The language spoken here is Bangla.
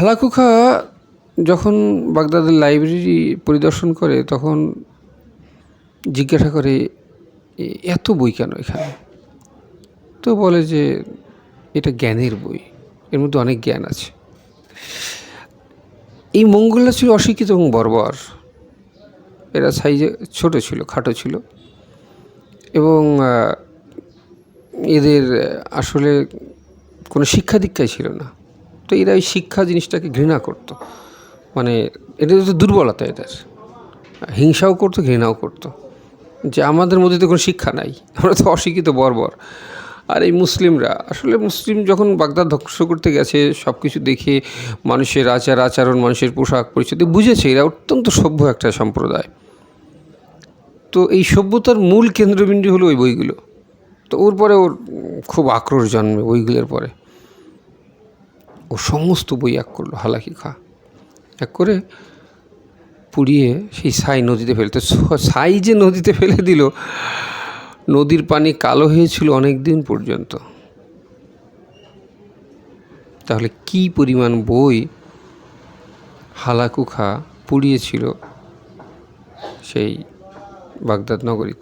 হালাকু খাঁ যখন বাগদাদের লাইব্রেরি পরিদর্শন করে তখন জিজ্ঞাসা করে এত বই কেন এখানে? তো বলে যে এটা জ্ঞানের বই, এর মধ্যে অনেক জ্ঞান আছে। এই মঙ্গোলরা ছিল অশিক্ষিত এবং বর্বর। এরা সাইজে ছোট ছিল, খাটো ছিল, এবং এদের আসলে কোনো শিক্ষা দীক্ষাই ছিল না। তো এরা এই শিক্ষা জিনিসটাকে ঘৃণা করতো, মানে এটা তো দুর্বলতা, এদের হিংসাও করতো, ঘৃণাও করতো, যে আমাদের মধ্যে তো কোনো শিক্ষা নাই, আমরা তো অশিক্ষিত বর্বর। আর এই মুসলিমরা, আসলে মুসলিম যখন বাগদাদ ধ্বংস করতে গেছে, সব কিছু দেখে মানুষের আচরণ, মানুষের পোশাক পরিচ্ছদ বুঝেছে এরা অত্যন্ত সভ্য একটা সম্প্রদায়। তো এই সভ্যতার মূল কেন্দ্রবিন্দু হলো ওই বইগুলো। তো ওর পরে ওর খুব আক্রোশ জন্মে বইগুলোর পরে। ও সমস্ত বই এক করলো হালাকু খাঁ, এক করে পুড়িয়ে সেই ছাই নদীতে ফেলতে। ছাই যে নদীতে ফেলে দিল, নদীর পানি কালো হয়েছিল অনেক দিন পর্যন্ত। তাহলে কি পরিমাণ বই হালাকু খাঁ পুড়িয়েছিল সেই বাগদাদ নগরীতে।